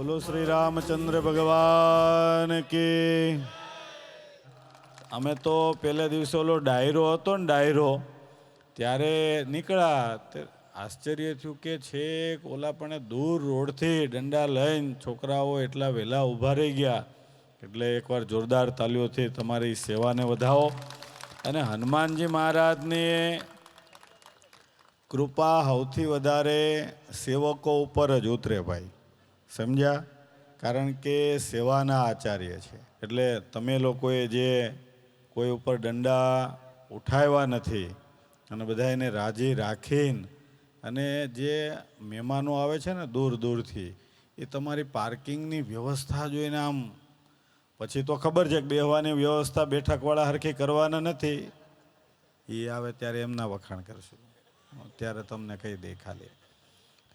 બોલો શ્રી રામચંદ્ર ભગવાન કી. અમે તો પહેલે દિવસે ઓલો ડાયરો હતો ને, ડાયરો ત્યારે નીકળ્યા. આશ્ચર્ય થયું કે છેક ઓલા પણ દૂર રોડથી ડંડા લઈને છોકરાઓ એટલા વહેલા ઊભા રહી ગયા. એટલે એકવાર જોરદાર તાલીઓથી તમારી સેવાને વધાવો. અને હનુમાનજી મહારાજની કૃપા સૌથી વધારે સેવકો ઉપર જ ઉતરે ભાઈ, સમજ્યા? કારણ કે સેવાના આચાર્ય છે. એટલે તમે લોકોએ જે કોઈ ઉપર દંડા ઉઠાવ્યા નથી અને બધા એને રાજી રાખીને, અને જે મહેમાનો આવે છે ને દૂર દૂરથી, એ તમારી પાર્કિંગની વ્યવસ્થા જોઈને આમ પછી તો ખબર છે કે બેહવાની વ્યવસ્થા બેઠકવાળા હરખી કરવાના નથી. એ આવે ત્યારે એમના વખાણ કરશું, ત્યારે તમને કહી દે ખાલી.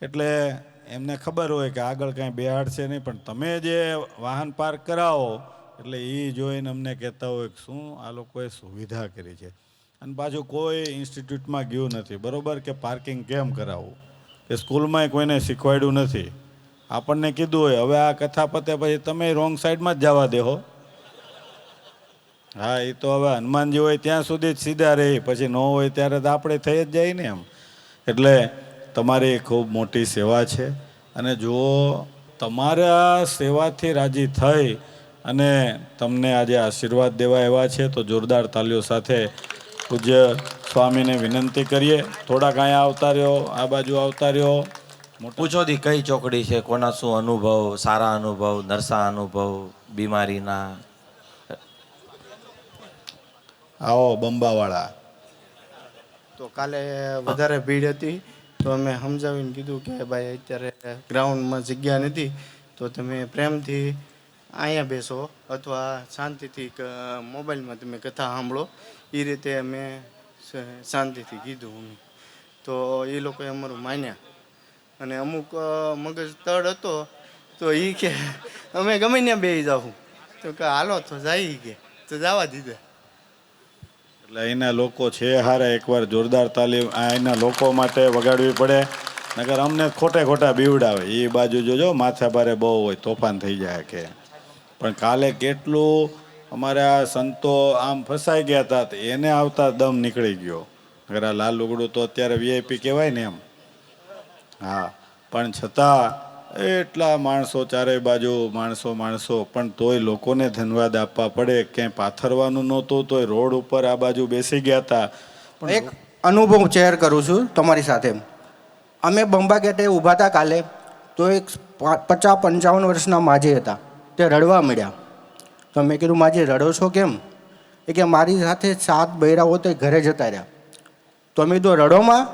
એટલે એમને ખબર હોય કે આગળ કાંઈ બેહાડશે નહીં, પણ તમે જે વાહન પાર્ક કરાવો એટલે એ જોઈને અમને કહેતા હોય કે શું આ લોકોએ સુવિધા કરી છે. અને પાછું કોઈ ઇન્સ્ટિટ્યૂટમાં ગયું નથી, બરાબર, કે પાર્કિંગ કેમ કરાવવું, કે સ્કૂલમાંય કોઈને શીખવાડ્યું નથી. આપણને કીધું હોય હવે આ કથા પતે પછી તમે રોંગ સાઈડમાં જ જવા દેહો. હા, એ તો હવે હનુમાનજી હોય ત્યાં સુધી જ સીધા રહી, પછી ન હોય ત્યારે તો આપણે થઈ જ જાય ને એમ. એટલે તમારી ખૂબ મોટી સેવા છે. અને જો તમારા સેવાથી રાજી થઈ અને તમને આજે આશીર્વાદ દેવા એવા છે તો જોરદાર તાલીઓ સાથે પૂજ્ય સ્વામીને વિનંતી કરીએ. થોડાક અહીંયા આવતા રહ્યો, આ બાજુ આવતા રહ્યો. પૂછો દી કઈ ચોકડી છે, કોના શું અનુભવ, સારા અનુભવ, નરસા અનુભવ, બીમારીના. આવો બંબાવાળા. તો કાલે વધારે ભીડ હતી તો અમે સમજાવીને કીધું કે ભાઈ અત્યારે ગ્રાઉન્ડમાં જગ્યા નથી, તો તમે પ્રેમથી અહીંયા બેસો અથવા શાંતિથી મોબાઈલમાં તમે કથા સાંભળો. એ રીતે અમે શાંતિથી કીધું અમે. તો એ લોકોએ અમારું માન્યા. અને અમુક મગજ તડ હતો તો એ કે અમે ગમે ત્યાં બેસી જાઉં, તો કે હાલો તો જાય, કે તો જવા દીધા. એટલે અહીંના લોકો છે હારા, એકવાર જોરદાર તાલીમ અહીંના લોકો માટે વગાડવી પડે, નકર અમને ખોટે ખોટા બીવડાવે. એ બાજુ જોજો માથા ભારે બહુ હોય, તોફાન થઈ જાય કે. પણ કાલે કેટલું અમારા સંતો આમ ફસાઈ ગયા હતા, એને આવતા દમ નીકળી ગયો. નકર આ લાલ લુગડું તો અત્યારે વીઆઈપી કહેવાય ને એમ. હા, પણ છતાં એટલા માણસો ચારે બાજુ, માણસો, પણ તોય લોકોને ધન્યવાદ આપવા પડે. ક્યાંય પાથરવાનું નહોતું તોય રોડ ઉપર આ બાજુ બેસી ગયા હતા. પણ એક અનુભવ શેર કરું છું તમારી સાથે. અમે બંબા ગેટે ઊભા હતા કાલે, તો એક 50-55 વર્ષના માજી હતા, તે રડવા મળ્યા. તો મેં કીધું માજી રડો છો કેમ? એ કે મારી સાથે 7 બૈરાઓ તો ઘરે જતા રહ્યા. તો મેં કીધું રડોમાં?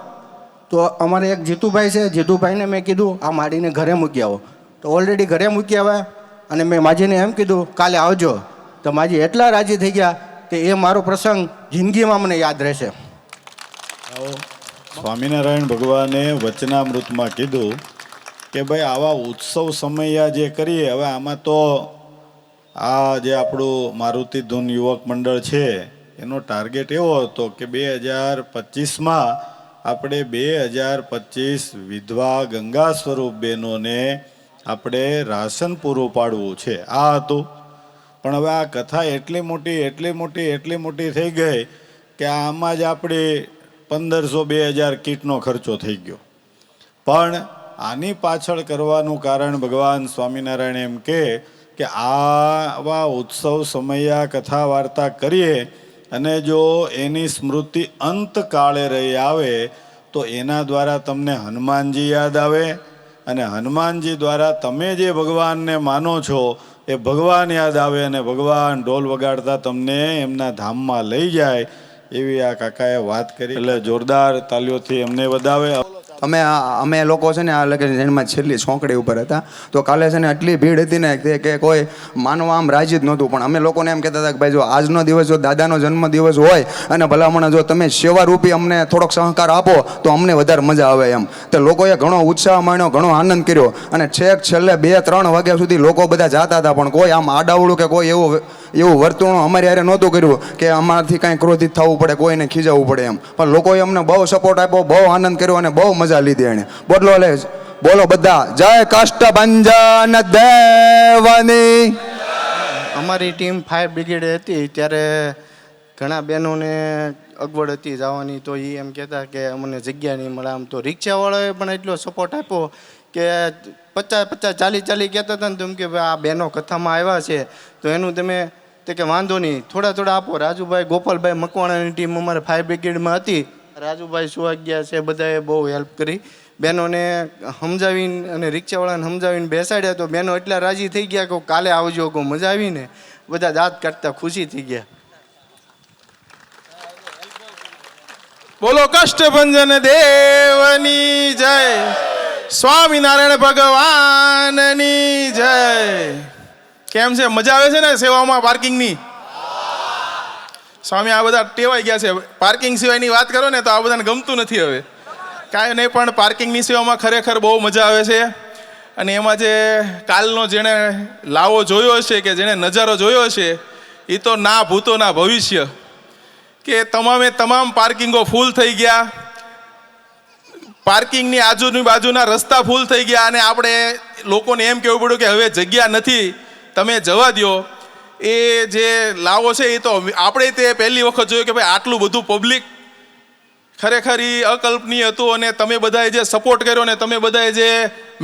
તો અમારે એક જીતુભાઈ છે, જીતુભાઈને મેં કીધું આ માડીને ઘરે મૂકી આવો. તો ઓલરેડી ઘરે મૂકી આવ્યા. અને મેં માજીને એમ કીધું કાલે આવજો. તો માજી એટલા રાજી થઈ ગયા કે એ મારો પ્રસંગ જિંદગીમાં મને યાદ રહેશે. સ્વામિનારાયણ ભગવાને વચનામૃતમાં કીધું કે ભાઈ આવા ઉત્સવ સમયા જે કરીએ, હવે આમાં તો આ જે આપણું મારુતિ ધૂન યુવક મંડળ છે એનો ટાર્ગેટ એવો હતો કે 2025માં આપણે 2025 વિધવા ગંગા સ્વરૂપ બહેનોને આપણે રાશન પૂરું પાડવું છે, આ હતું. પણ હવે આ કથા એટલી મોટી થઈ ગઈ કે આમાં જ આપણે 1500-2000 કીટનો ખર્ચો થઈ ગયો. પણ આની પાછળ કરવાનું કારણ ભગવાન સ્વામિનારાયણ એમ કે આવા ઉત્સવ સમયા કથા વાર્તા કરીએ અને જો એની સ્મૃતિ અંતકાળે રહી આવે તો એના દ્વારા તમને હનુમાનજી યાદ આવે, અને હનુમાનજી દ્વારા તમે જે ભગવાનને માનો છો એ ભગવાન યાદ આવે, અને ભગવાન ઢોલ વગાડતા તમને એમના ધામમાં લઈ જાય. એવી આ કાકાએ વાત કરી. એટલે જોરદાર તાલીઓથી એમને વધાવે. અમે લોકો છે ને આ લગ્નમાં છેલ્લી ચોકડી ઉપર હતા. તો કાલે છે ને એટલી ભીડ હતી ને કે કોઈ માનવા આમ રાજી જ નહોતું. પણ અમે લોકોને એમ કહેતા હતા કે ભાઈ જો આજનો દિવસ જો દાદાનો જન્મદિવસ હોય અને ભલામણ જો તમે સેવારૂપી અમને થોડોક સહકાર આપો તો અમને વધારે મજા આવે એમ. તો લોકોએ ઘણો ઉત્સાહ માણ્યો, ઘણો આનંદ કર્યો. અને છેલ્લે 2-3 વાગ્યા સુધી લોકો બધા જતા હતા, પણ કોઈ આમ આડાવડું કે કોઈ એવું વર્તણું અમારી હારે નહોતું કર્યું કે અમારાથી કાંઈ ક્રોધિત થવું પડે, કોઈને ખીજાવવું પડે એમ. પણ લોકોએ અમને બહુ સપોર્ટ આપ્યો, બહુ આનંદ કર્યો અને બહુ મજા મજા લીધી એણે. બોટલો લે બોલો બધા જય કષ્ટભંજન દેવની. અમારી ટીમ ફાયર બ્રિગેડ હતી ત્યારે ઘણા બહેનોને અગવડ હતી જવાની, તો એ એમ કહેતા કે અમને જગ્યા નહીં મળે. આમ તો રિક્ષાવાળાએ પણ એટલો સપોર્ટ આપ્યો કે 50-50 40 કહેતા હતા ને તેમ કે ભાઈ આ બહેનો કથામાં આવ્યા છે તો એનું તમે તે કે વાંધો નહીં થોડા આપો. રાજુભાઈ ગોપાલભાઈ મકવાણાની ટીમ અમારે ફાયર બ્રિગેડમાં હતી. રાજુભાઈ સુવાગ્યા છે, બધાએ બહુ હેલ્પ કરી. બહેનોને સમજાવીને અને રિક્ષાવાળાને સમજાવીને બેસાડ્યા તો બહેનો એટલા રાજી થઈ ગયા કે કાલે આવજો, કહો મજા આવીને બધા દાંત કાઢતા ખુશી થઈ ગયા. બોલો કષ્ટભંજન દેવની જય, સ્વામિનારાયણ ભગવાનની જય. કેમ છે, મજા આવે છે ને સેવામાં પાર્કિંગની? સ્વામી આ બધા ટેવાઈ ગયા છે. પાર્કિંગ સિવાયની વાત કરો ને તો આ બધાને ગમતું નથી હવે. કાંઈ નહીં, પણ પાર્કિંગની સેવામાં ખરેખર બહુ મજા આવે છે. અને એમાં જે કાલનો જેણે લાવો જોયો હશે કે જેણે નજારો જોયો હશે એ તો ના ભૂતો ના ભવિષ્ય, કે તમામ પાર્કિંગો ફૂલ થઈ ગયા, પાર્કિંગની આજુની બાજુના રસ્તા ફૂલ થઈ ગયા, અને આપણે લોકોને એમ કહેવું પડ્યું કે હવે જગ્યા નથી, તમે જવા દો. એ જે લાવો છે એ તો આપણે તે પહેલી વખત જોયું કે ભાઈ આટલું બધું પબ્લિક, ખરેખર એ અકલ્પનીય હતું. અને તમે બધાએ જે સપોર્ટ કર્યો ને તમે બધાએ જે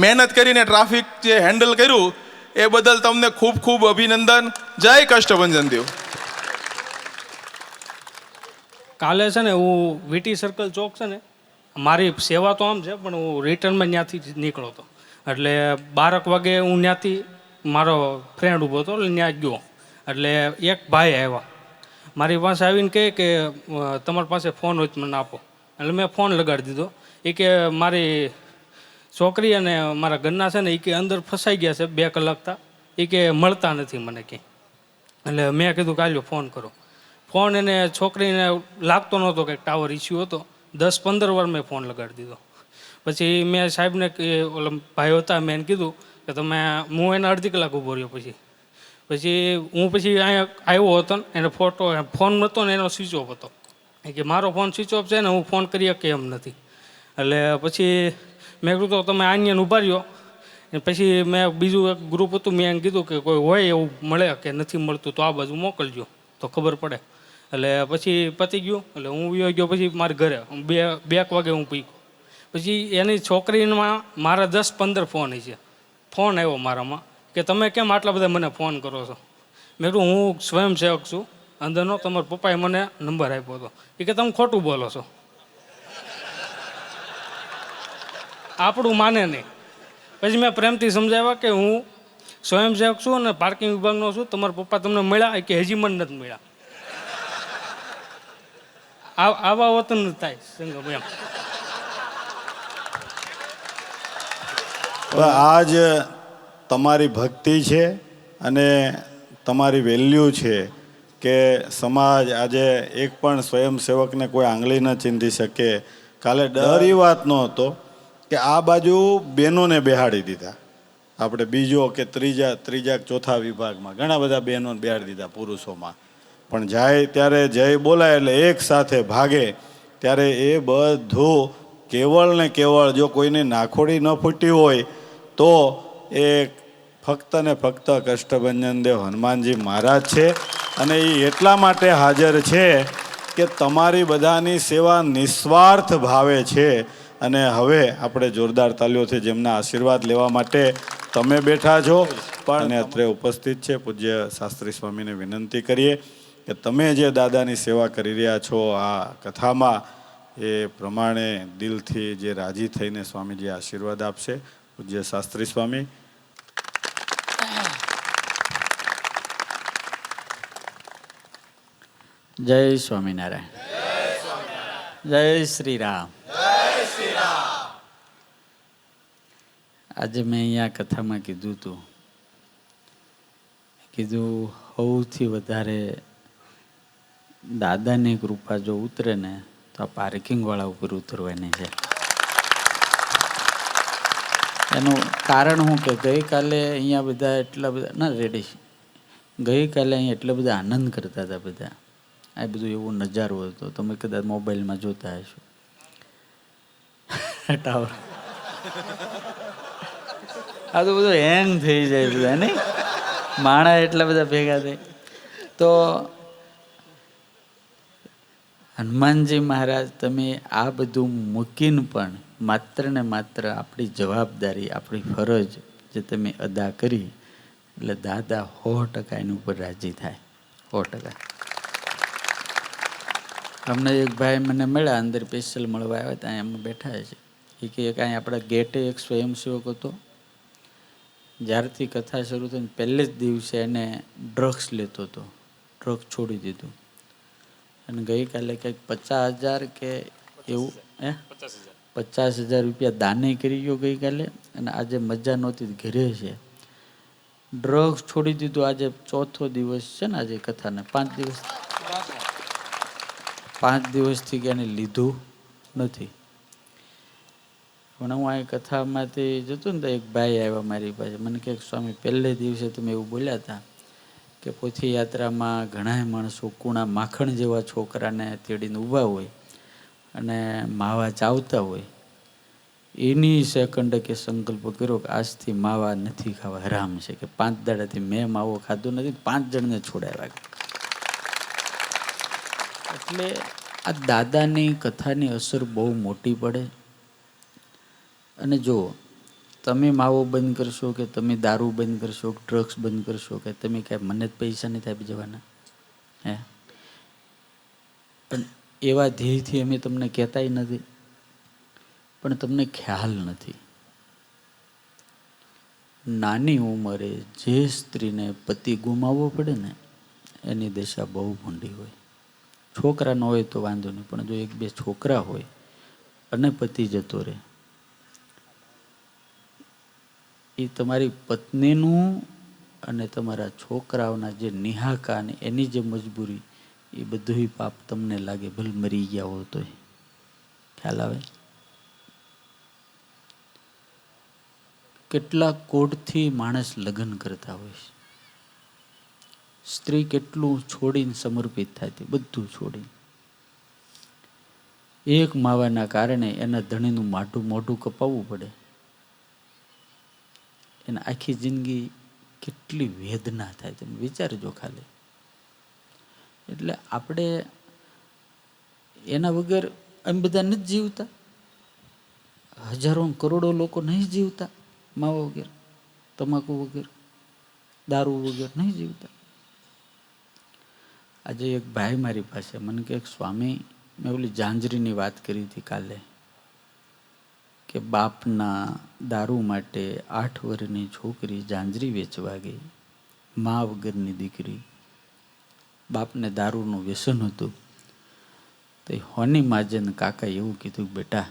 મહેનત કરીને ટ્રાફિક જે હેન્ડલ કર્યું એ બદલ તમને ખૂબ ખૂબ અભિનંદન. જય કષ્ટભંજન દેવ. કાલે છે ને હું વીટી સર્કલ ચોક છે ને, મારી સેવા તો આમ છે પણ હું રિટર્નમાં ત્યાંથી જ નીકળ્યો હતો. એટલે 12 વાગે હું ત્યાંથી, મારો ફ્રેન્ડ ઊભો હતો એટલે ત્યાં ગયો. એટલે એક ભાઈ આવ્યા મારી પાસે આવીને કહે કે તમારી પાસે ફોન હોય તો મને આપો. એટલે મેં ફોન લગાડી દીધો. એ કે મારી છોકરી અને મારા ઘરના છે ને એ કે અંદર ફસાઈ ગયા છે 2 કલાકથી, એ કે મળતા નથી મને ક્યાંય. એટલે મેં કીધું કે આલ્યો ફોન કરો. ફોન એને છોકરીને લાગતો નહોતો, કંઈક ટાવર ઇસ્યુ હતો. 10-15 વાર મેં ફોન લગાડી દીધો. પછી મેં સાહેબને ઓલા ભાઈ હતા મેં એને કીધું કે તમે, હું એને અડધી કલાક ઊભો રહ્યો. પછી હું અહીંયા આવ્યો હતો ને એને ફોન નહોતો ને એનો સ્વિચ ઓફ હતો. એ કે મારો ફોન સ્વિચ ઓફ છે ને હું ફોન કરી કે એમ નથી. એટલે પછી મેં કીધું તમે આન્યને ઊભા રહ્યો. પછી મેં બીજું એક ગ્રુપ હતું, મેં એને કીધું કે કોઈ હોય એવું મળે કે નથી મળતું તો આ બાજુ મોકલજો તો ખબર પડે. એટલે પછી પતી ગયું. એટલે હું વયો ગયો પછી મારા ઘરે 2 વાગે હું પીકો. પછી એની છોકરીમાં મારા 10-15 ફોન છે. ફોન આવ્યો મારામાં કે તમે કેમ આટલા બધા મને ફોન કરો છો? મેં કીધું હું સ્વયંસેવક છું અંદરનો, તમારા પપ્પાએ મને નંબર આપ્યો હતો. એ કે તમે ખોટું બોલો છો, આપણું માને નહીં. પછી મેં પ્રેમથી સમજાવ્યા કે હું સ્વયંસેવક છું અને પાર્કિંગ વિભાગનો છું, તમારા પપ્પા તમને મળ્યા કે હજી મને નથી મળ્યા. આવા વતન થાય સંગમ એમ. આ જ તમારી ભક્તિ છે અને તમારી વેલ્યુ છે કે સમાજ આજે એક પણ સ્વયંસેવકને કોઈ આંગળી ન ચીંધી શકે. કાલે ડર એ વાતનો હતો કે આ બાજુ બહેનોને બેહાડી દીધા, આપણે બીજો કે ત્રીજા ચોથા વિભાગમાં ઘણા બધા બહેનોને બેહાડી દીધા પુરુષોમાં. પણ જાય ત્યારે જય બોલાય એટલે એક સાથે ભાગે. ત્યારે એ બધું કેવળ ને કેવળ જો કોઈની નાખોડી ન ફૂટી હોય તો એ ફક્ત ને ફક્ત કષ્ટભંજન દેવ હનુમાનજી મહારાજ છે. અને એ એટલા માટે હાજર છે કે તમારી બધાની સેવા નિસ્વાર્થ ભાવે છે. અને હવે આપણે જોરદાર તાલીઓથી જેમના આશીર્વાદ લેવા માટે તમે બેઠા છો પણ અત્રે ઉપસ્થિત છે પૂજ્ય શાસ્ત્રી સ્વામીને વિનંતી કરીએ કે તમે જે દાદાની સેવા કરી રહ્યા છો આ કથામાં એ પ્રમાણે દિલથી જે રાજી થઈને સ્વામીજી આશીર્વાદ આપશે. પૂજ્ય શાસ્ત્રી સ્વામી. જય સ્વામિનારાયણ. જય શ્રી રામ. આજે મેં અહીંયા કથામાં કીધું સૌથી વધારે દાદાની કૃપા જો ઉતરે ને તો આ પાર્કિંગવાળા ઉપર ઉતરવાની છે. એનું કારણ શું કે ગઈકાલે અહીંયા બધા એટલા બધા ના રેડી, ગઈકાલે અહીંયા એટલા બધા આનંદ કરતા હતા બધા. આ બધું એવો નજારો હતો, તમે કદાચ મોબાઈલમાં જોતા હશો. ટાવર આ તો બધું હેંગ થઈ જાય બધા નહીં, માણા એટલા બધા ભેગા થાય. તો હનુમાનજી મહારાજ, તમે આ બધું મૂકીને પણ માત્ર ને માત્ર આપણી જવાબદારી, આપણી ફરજ જે તમે અદા કરી, એટલે દાદા 100% એની ઉપર રાજી થાય. 100%. હમણાં એક ભાઈ મને મળ્યા, અંદર સ્પેશિયલ મળવા આવ્યા હતા, અહીંયા અમે બેઠા છે. એ કે કાંઈ આપણા ગેટે એક સ્વયંસેવક હતો, જ્યારથી કથા શરૂ થઈ પહેલે જ દિવસે એને ડ્રગ્સ લેતો હતો, ડ્રગ્સ છોડી દીધું. અને ગઈકાલે કંઈક 50,000 કે એવું 50,000 રૂપિયા દાને કરી ગયો ગઈકાલે. અને આજે મજા નહોતી, ઘરે છે. ડ્રગ્સ છોડી દીધું. આજે 4થો દિવસ છે ને આજે કથાને, 5 દિવસથી કે એને લીધું નથી. પણ હું અહીં કથામાંથી જતો ને તો એક ભાઈ આવ્યા મારી પાસે, મને કહે સ્વામી પહેલે દિવસે તમે એવું બોલ્યા હતા કે પોથી યાત્રામાં ઘણા માણસો કુણા માખણ જેવા છોકરાને તેડીને ઊભા હોય અને માવા ચાવતા હોય, એની સેકન્ડે કે સંકલ્પ કર્યો કે આજથી માવા નથી ખાવા, હરામ છે. કે 5 દાડાથી મેં માવો ખાધો નથી, 5 જણને છોડાવ્યા. એટલે આ દાદાની કથાની અસર બહુ મોટી પડે. અને જો તમે માવો બંધ કરશો કે તમે દારૂ બંધ કરશો, ડ્રગ્સ બંધ કરશો, કે તમે કાંઈ મને જ પૈસા નથી આપી જવાના, હે? પણ એવા ધ્યેયથી અમે તમને કહેતાય નથી, પણ તમને ખ્યાલ નથી. નાની ઉંમરે જે સ્ત્રીને પતિ ગુમાવવો પડે ને, એની દશા બહુ ભૂંડી હોય. છોકરા ન હોય તો વાંધો નહીં, પણ જો 1-2 છોકરા હોય અને પતિ જતો રહે, એ તમારી પત્નીનું અને તમારા છોકરાઓના જે નિહાકા અને એની જે મજબૂરી, એ બધું પાપ તમને લાગે, ભલે મરી ગયા હો તોય. ખ્યાલ આવે? કેટલા કોડથી માણસ લગ્ન કરતા હોય છે. સ્ત્રી કેટલું છોડીને સમર્પિત થાય છે, બધું છોડીને. એક માવાના કારણે એના ધણીનું મોઢું કપાવવું પડે, એને આખી જિંદગી કેટલી વેદના થાય, તમે વિચારજો ખાલી. એટલે આપણે એના વગર એમ બધા નથી જીવતા, હજારો કરોડો લોકો નહીં જીવતા માવા વગર, તમાકુ વગર, દારૂ વગર નહીં જીવતા. આજે એક ભાઈ મારી પાસે મને કહે સ્વામી, મેં ઓલી ઝાંઝરીની વાત કરી હતી કાલે, કે બાપના દારૂ માટે 8 વર્ષની છોકરી ઝાંઝરી વેચવા ગઈ, મા વગરની દીકરી. બાપને દારૂનું વ્યસન હતું. તો હોની માજન કાકા એવું કીધું, બેટા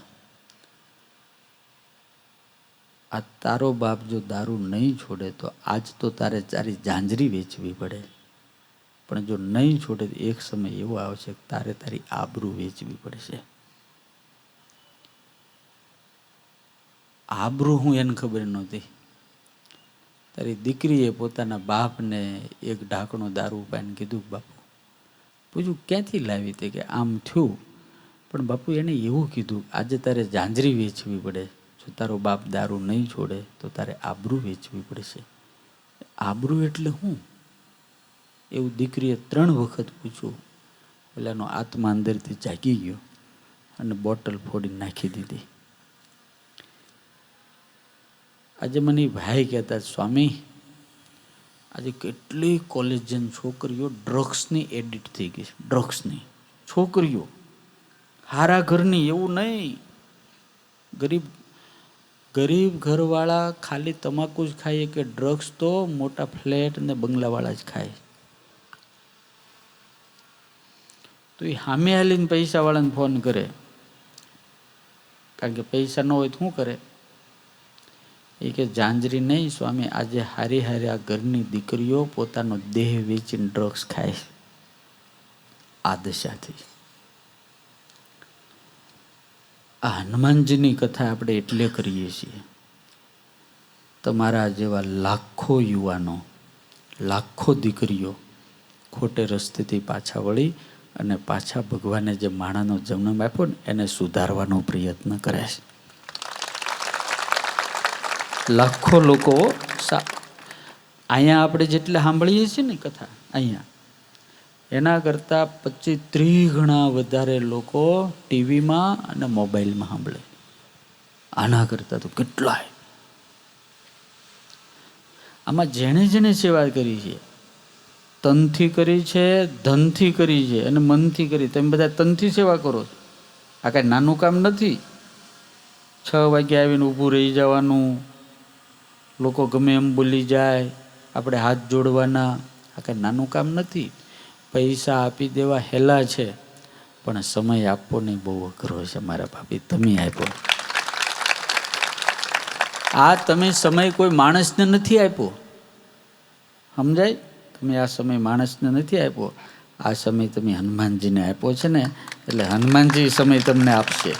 આ તારો બાપ જો દારૂ નહીં છોડે તો આજ તો તારે તારી ઝાંઝરી વેચવી પડે, પણ જો નહીં છોડે તો એક સમય એવો આવશે કે તારે તારી આબરૂ વેચવી પડશે. આબરૂ હું એને ખબર નહોતી. તારી દીકરીએ પોતાના બાપને એક ઢાંકણો દારૂ પાઈને કીધું, બાપુ પૂછ્યું ક્યાંથી લાવી તે, કે આમ થયું, પણ બાપુ એને એવું કીધું આજે તારે ઝાંઝરી વેચવી પડે, જો તારો બાપ દારૂ નહીં છોડે તો તારે આબરૂ વેચવી પડશે. આબરૂ એટલે શું? એવું દીકરીએ 3 વખત પૂછ્યું. પેલાનો આત્મા અંદરથી જાગી ગયો અને બોટલ ફોડીને નાખી દીધી. આજે મને ભાઈ કહેતા, સ્વામી આજે કેટલી કોલેજન છોકરીઓ ડ્રગ્સની એડિક્ટ થઈ ગઈ છે. ડ્રગ્સની છોકરીઓ, હારા ઘરની, એવું નહીં. ગરીબ ઘરવાળા ખાલી તમાકુ જ ખાઈએ કે ડ્રગ્સ તો મોટા ફ્લેટ અને બંગલાવાળા જ ખાય. તો એ સામે હાલીને પૈસાવાળાને ફોન કરે, કારણ કે પૈસા ન હોય તો શું કરે? એ કે ઝાંઝરી નહીં સ્વામી, આજે હારી હારી આ ઘરની દીકરીઓ પોતાનો દેહ વેચીને ડ્રગ્સ ખાય. આ દશાથી આ હનુમાનજીની કથા આપણે એટલે કરીએ છીએ. તમારા જેવા લાખો યુવાનો, લાખો દીકરીઓ ખોટે રસ્તેથી પાછા વળી અને પાછા ભગવાને જે માણાનો જન્મ આપ્યો ને એને સુધારવાનો પ્રયત્ન કરે છે. લાખો લોકો અહીંયા આપણે જેટલા સાંભળીએ છીએ ને કથા અહીંયા એના કરતાં 25-30 ગણા વધારે લોકો ટીવીમાં અને મોબાઈલમાં સાંભળે. આના કરતાં તો કેટલાય. આમાં જેણે જેણે સેવા કરી છે, તનથી કરી છે, ધનથી કરી છે અને મનથી કરી. તમે બધા તનથી સેવા કરો છો. આ કાંઈ નાનું કામ નથી. 6 વાગે આવીને ઊભું રહી જવાનું, લોકો ગમે એમ બોલી જાય, આપણે હાથ જોડવાના. આ કાંઈ નાનું કામ નથી. પૈસા આપી દેવા હેલા છે, પણ સમય આપવો નહીં બહુ અઘરો છે મારા ભાભી. તમે આપ્યો આ, તમે સમય કોઈ માણસને નથી આપ્યો, સમજાય? તમે આ સમય માણસને નથી આપ્યો, આ સમય તમે હનુમાનજીને આપ્યો છે ને, એટલે હનુમાનજી સમય તમને આપશે.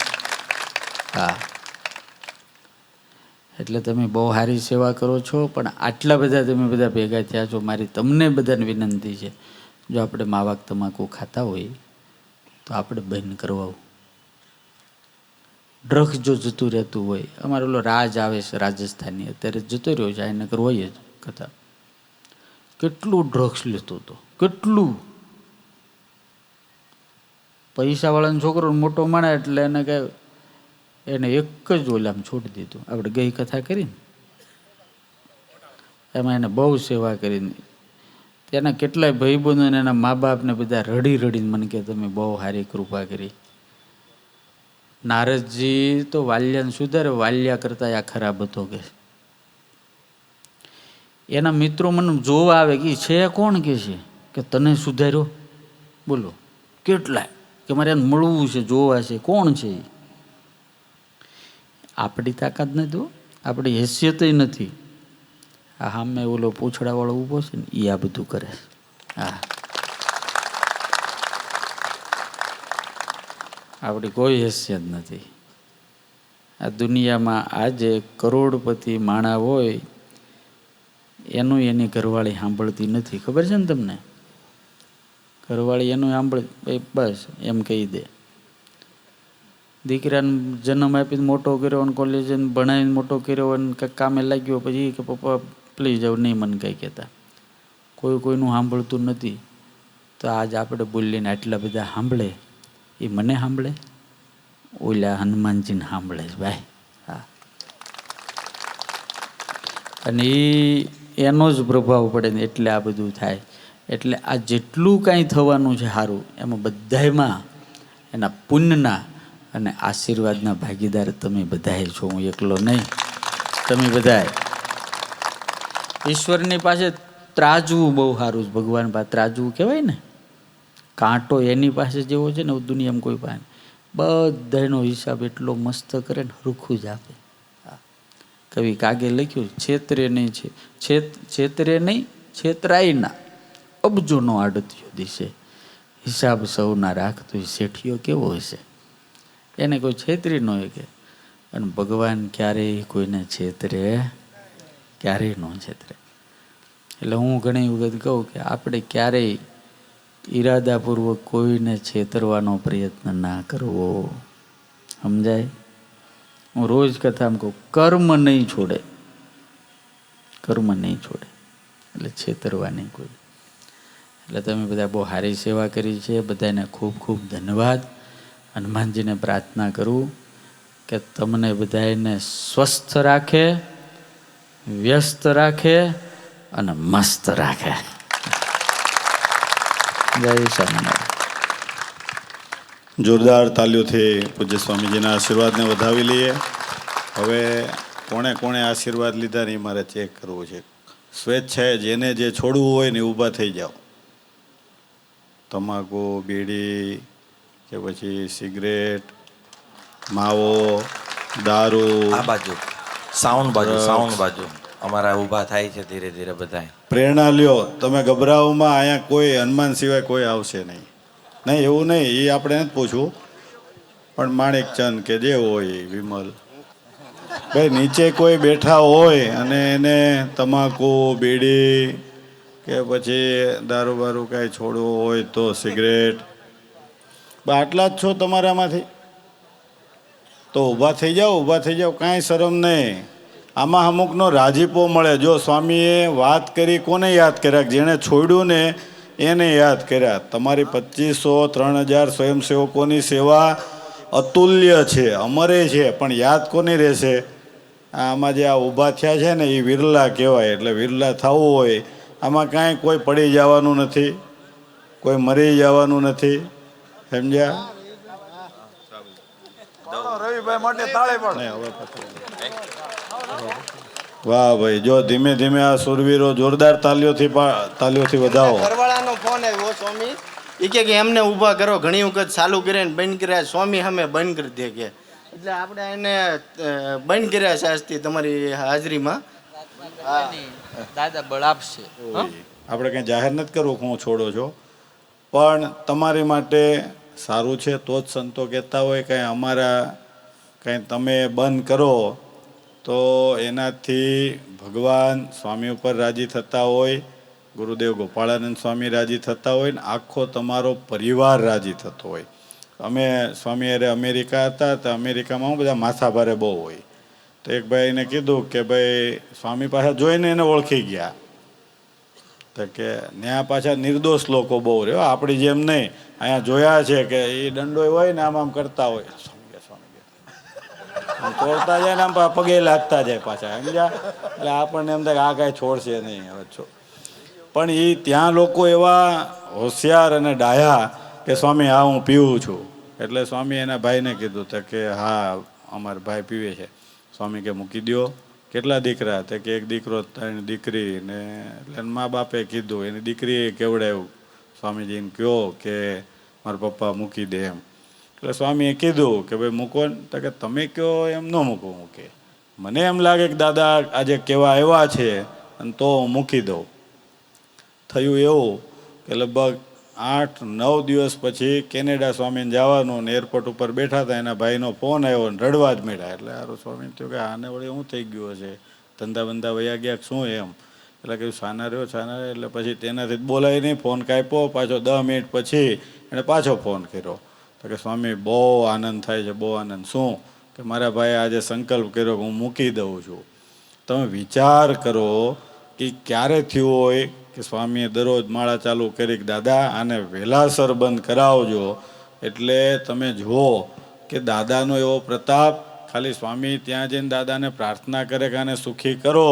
હા, એટલે તમે બહુ સારી સેવા કરો છો. પણ આટલા બધા તમે બધા ભેગા થયા છો, મારી તમને બધાને વિનંતી છે, જો આપણે માવાક તમાકુ ખાતા હોય તો આપણે બંધ કરવાવું. ડ્રગ્સ જો જતું રહેતું હોય, અમારે ઓલો રાજ આવે છે રાજસ્થાની, અત્યારે જતો રહ્યો છે, આ નગર હોય જ કથા. કેટલું ડ્રગ્સ લેતો હતો, કેટલું. પૈસાવાળાનો છોકરો મોટો માણે એટલે એને કહે, એને એક જ ઓલામ છોડી દીધું. આપણે ગઈ કથા કરીને એમાં એને બહુ સેવા કરીને તેના કેટલાય ભાઈબંધો અને એના મા બાપને બધા રડી રડીને મને કે તમે બહુ સારી કૃપા કરી. નારદજી તો વાલ્યાને સુધારે, વાલ્યા કરતા આ ખરાબ હતો કે. એના મિત્રો મને જોવા આવે કે છે કોણ કે છે કે તને સુધાર્યો, બોલો કેટલાય કે મારે એને મળવું છે, જોવા છે, કોણ છે એ. આપણી તાકાત નથી, આપણી હેસિયત નથી. આ સામે ઓલો પૂછડાવાળો ઊભો છે ને એ આ બધું કરે. હા, આપણી કોઈ હેસિયત નથી. આ દુનિયામાં આજે કરોડપતિ માણા હોય એનું એની ઘરવાળી સાંભળતી નથી. ખબર છે ને તમને? ઘરવાળી એનું સાંભળે બસ એમ કહી દે. દીકરાને જન્મ આપીને મોટો કર્યો અને કોલેજ ભણાવીને મોટો કર્યો અને કંઈક કામે લાગ્યો, પછી કે પપ્પા પ્લીઝ જાવ નહીં મને કંઈ કહેતા. કોઈનું સાંભળતું નથી. તો આજ આપણે બોલીને આટલા બધા સાંભળે, એ મને સાંભળે, ઓલા હનુમાનજીને સાંભળે છે ભાઈ. હા, અને એનો જ પ્રભાવ પડે ને એટલે આ બધું થાય. એટલે આ જેટલું કાંઈ થવાનું છે સારું, એમાં બધાયમાં એના પુણ્યના અને આશીર્વાદના ભાગીદાર તમે બધાએ છો. હું એકલો નહીં, તમે બધાએ. ઈશ્વરની પાસે ત્રાજવું બહુ સારું છે. ભગવાન પાસે ત્રાજવું કહેવાય ને, કાંટો એની પાસે જેવો છે ને દુનિયામાં કોઈ પાસે. બધાનો હિસાબ એટલો મસ્ત કરે ને, હરખું જ આપે. કવિ કાગે લખ્યું, છેતરે નહીં છેતરે નહીં છેતરાય ના, અબજોનો આડતિયો દિશે, હિસાબ સૌના રાખતો શેઠિયો કેવો હશે. એને કોઈ છેતરી ન હોય કે. અને ભગવાન ક્યારેય કોઈને છેતરે, ક્યારેય ન છેતરે. એટલે હું ઘણી વખત કહું કે આપણે ક્યારેય ઈરાદાપૂર્વક કોઈને છેતરવાનો પ્રયત્ન ના કરવો. સમજાય? હું રોજ કથામાં કહું, કર્મ નહીં છોડે, કર્મ નહીં છોડે. એટલે છેતરવા નહીં કોઈ. એટલે તમે બધા બહુ સારી સેવા કરી છે. બધાને ખૂબ ખૂબ ધન્યવાદ. હનુમાનજીને પ્રાર્થના કરું કે તમને બધાને સ્વસ્થ રાખે, વ્યસ્ત રાખે અને મસ્ત રાખે. જય સ્વામિનારાયણ. જોરદાર તાલીઓથી પૂજ્ય સ્વામીજીના આશીર્વાદને વધાવી લઈએ. હવે કોણે કોણે આશીર્વાદ લીધા ને એ મારે ચેક કરવું છે. સ્વેચ્છાએ જેને જે છોડવું હોય ને ઊભા થઈ જાઓ. તમાકુ, બીડી કે પછી સિગરેટ, માવો, દારૂ, આ બાજુ સાઉન્ડ બાજુ, સાઉન્ડ બાજુ અમારા ઊભા થાય છે ધીરે ધીરે બધાય. પ્રેરણા લ્યો. તમે ગભરાઓમાં અહીંયા કોઈ હનુમાન સિવાય કોઈ આવશે નહીં. નહીં એવું નહીં, એ આપણે નથી પૂછવું, પણ માણેકચંદ કે જે હોય વિમલ ભાઈ નીચે કોઈ બેઠા હોય અને એને તમાકુ, બીડી કે પછી દારૂ બારૂ કાંઈ છોડવો હોય તો સિગરેટ, આટલા જ છો તમારામાંથી તો ઊભા થઈ જાઓ, ઊભા થઈ જાઓ. કાંઈ શરમ નહીં. આમાં અમુકનો રાજીપો મળે. જો સ્વામીએ વાત કરી કોને યાદ કર્યા? જેણે છોડ્યું ને એને યાદ કર્યા. તમારી 2500-3000 સ્વયંસેવકોની સેવા અતુલ્ય છે, અમરે છે, પણ યાદ કોની રહેશે? આમાં જે આ ઊભા થયા છે ને એ વિરલા કહેવાય. એટલે વિરલા થવું હોય આમાં કાંઈ કોઈ પડી જવાનું નથી, કોઈ મરી જવાનું નથી. સમજ્યા? વાહ ભાઈ, જો ધીમે ધીમે આ સુરવીરો જોરદાર તાલીઓથી વધાવો. ઘરવાળાનો ફોન આવ્યો સ્વામી, એ કે એમને ઊભા કરો. ઘણી વખત ચાલુ કરે ને બંધ કર્યા, સ્વામી સામે બંધ કરી દે કે. એટલે આપણે એને બંધ કર્યા છે આજથી તમારી હાજરીમાં. દાદા બળ આપશે. આપણે કંઈ જાહેર નથી કરવું હું છોડો છો, પણ તમારી માટે સારું છે તો જ સંતો કહેતા હોય કંઈ અમારા કંઈ તમે બંધ કરો તો એનાથી ભગવાન સ્વામી ઉપર રાજી થતા હોય, ગુરુદેવ ગોપાળાનંદ સ્વામી રાજી થતા હોય ને આખો તમારો પરિવાર રાજી થતો હોય. અમે સ્વામી અરે અમેરિકા હતા તો અમેરિકામાં બધા માથાભારે બહુ હોય. તો એક ભાઈને કીધું કે ભાઈ સ્વામી પાસે જોઈને એને ઓળખી ગયા. તો કે ત્યાં પાછા નિર્દોષ લોકો બહુ રહ્યો, આપણી જેમ નહીં. અહીંયા જોયા છે કે એ દંડો હોય ને આમ કરતા હોય, આમ તોડતા જાય ને આમ પગે લાગતા જાય પાછા. સમજ્યા? એટલે આપણને એમ થાય આ કાંઈ છોડશે નહીં હવે પણ એ ત્યાં લોકો એવા હોશિયાર અને ડાયા કે સ્વામી હા હું પીવું છું. એટલે સ્વામી એના ભાઈને કીધું તો કે હા અમારા ભાઈ પીવે છે. સ્વામી કે મૂકી દો. કેટલા દીકરા? તો કે એક દીકરો 3 દીકરી ને. એટલે મા બાપે કીધું, એની દીકરીએ કેવડાવ્યું સ્વામીજીને કહો કે મારા પપ્પા મૂકી દે એમ. એટલે સ્વામીએ કીધું કે ભાઈ મૂકો ને. તો કે તમે કહો એમ ન મૂકો. મૂકે મને એમ લાગે કે દાદા આજે કહેવા આવ્યા છે અને તો હું મૂકી દઉં. થયું એવું કે લગભગ 8-9 દિવસ પછી કેનેડા સ્વામીને જવાનું ને એરપોર્ટ ઉપર બેઠા હતા, એના ભાઈનો ફોન આવ્યો ને રડવા જ મળ્યા. એટલે સારું સ્વામીને થયું કે આને વળી શું થઈ ગયું હશે, ધંધા બંધા વયા ગયા શું એમ. એટલે કહ્યું સાના રહ્યો. એટલે પછી તેનાથી બોલાય નહીં, ફોન કાપ્યો. પાછો 10 મિનિટ પછી એણે પાછો ફોન કર્યો. તો કે સ્વામી બહુ આનંદ થાય છે, બહુ આનંદ. શું? કે મારા ભાઈએ આજે સંકલ્પ કર્યો કે હું મૂકી દઉં છું. તમે વિચાર કરો કે ક્યારે થયું હોય કે સ્વામીએ દરરોજ માળા ચાલુ કરી કે દાદા આને વહેલાસર બંધ કરાવજો. એટલે તમે જુઓ કે દાદાનો એવો પ્રતાપ. ખાલી સ્વામી ત્યાં જઈને દાદાને પ્રાર્થના કરે કે આને સુખી કરો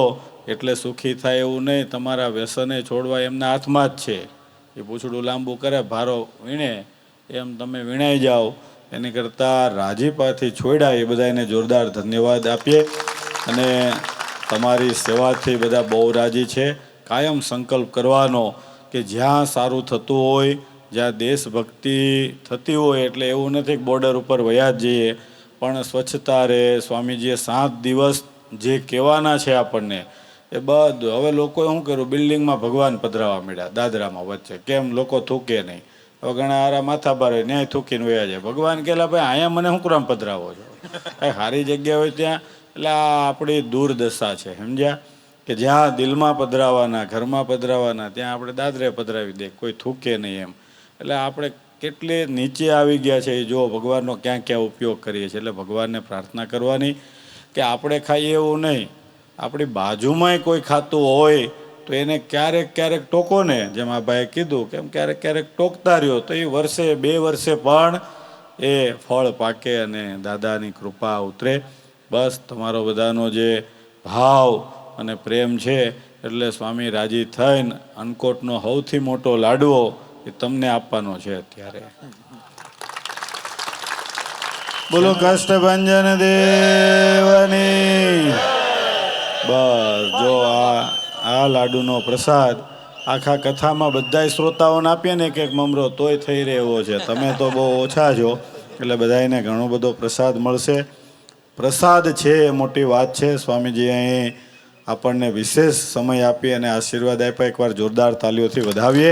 એટલે સુખી થાય એવું નહીં. તમારા વ્યસને છોડવા એમના હાથમાં જ છે. એ પૂછડું લાંબુ કરે, ભારો વીણે એમ તમે વીણાઈ જાઓ. એની કરતાં રાજીપાથી છોડ્યા. એ બધાને જોરદાર ધન્યવાદ આપીએ. અને તમારી સેવાથી બધા બહુ રાજી છે. કાયમ સંકલ્પ કરવાનો કે જ્યાં સારું થતું હોય, જ્યાં દેશભક્તિ થતી હોય, એટલે એવું નથી કે બોર્ડર ઉપર વયા જ જઈએ, પણ સ્વચ્છતા રહે. સ્વામીજીએ 7 દિવસ જે કહેવાના છે આપણને એ બધું. હવે લોકોએ શું કર્યું, બિલ્ડિંગમાં ભગવાન પધરાવા મળ્યા દાદરામાં વચ્ચે. કેમ? લોકો થૂકે નહીં. હવે ઘણા હારા માથા ભારે ન્યાય થૂકીને વયા જાય. ભગવાન કહેલા ભાઈ અહીંયા મને શું કામ પધરાવો છો? કાંઈ સારી જગ્યા હોય ત્યાં. એટલે આ આપણી દુર્દશા છે. સમજ્યા? કે જ્યાં દિલમાં પધરાવાના, ઘરમાં પધરાવાના, ત્યાં આપણે દાદરે પધરાવી દે, કોઈ થૂકે નહીં એમ. એટલે આપણે કેટલે નીચે આવી ગયા છે એ જો ભગવાનનો ક્યાં ક્યાં ઉપયોગ કરીએ છીએ. એટલે ભગવાનને પ્રાર્થના કરવાની કે આપણે ખાઈએ એવું નહીં, આપણી બાજુમાંય કોઈ ખાતું હોય તો એને ક્યારેક ક્યારેક ટોકો ને. જેમ આ ભાઈએ કીધું કેમ ક્યારેક ક્યારેક ટોકતા રહ્યો તો એ 1-2 વર્ષે પણ એ ફળ પાકે અને દાદાની કૃપા ઉતરે. બસ તમારો બધાનો જે ભાવ અને પ્રેમ છે એટલે સ્વામી રાજી થઈને અન્નકોટનો સૌથી મોટો લાડવો એ તમને આપવાનો છે અત્યારે. બોલો કષ્ટભંજન દેવની. બસ જો આ લાડુનો પ્રસાદ આખા કથામાં બધાય શ્રોતાઓને આપીએ ને એક મમરો તોય થઈ રહ્યો છે. તમે તો બહુ ઓછા છો એટલે બધાને ઘણો બધો પ્રસાદ મળશે. પ્રસાદ છે એ મોટી વાત છે. સ્વામીજી અહીં આપણને વિશેષ સમય આપી અને આશીર્વાદ આપ્યા. એકવાર જોરદાર તાલીઓથી વધાવીએ.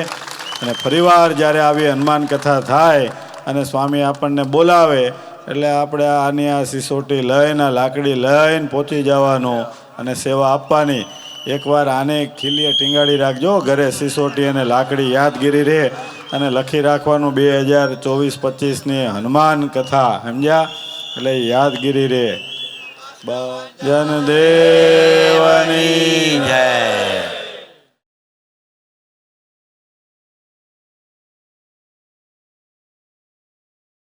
અને ફરીવાર જ્યારે આવી હનુમાન કથા થાય અને સ્વામી આપણને બોલાવે એટલે આપણે આની આ સિસોટી લઈને લાકડી લઈને પહોંચી જવાનું અને સેવા આપવાની. એકવાર આને ખીલીએ ટીંગાડી રાખજો ઘરે સિસોટી અને લાકડી, યાદગીરી રહે. અને લખી રાખવાનું 2024-25ની હનુમાન કથા. સમજ્યા? એટલે યાદગીરી રહે. જનદેવની જય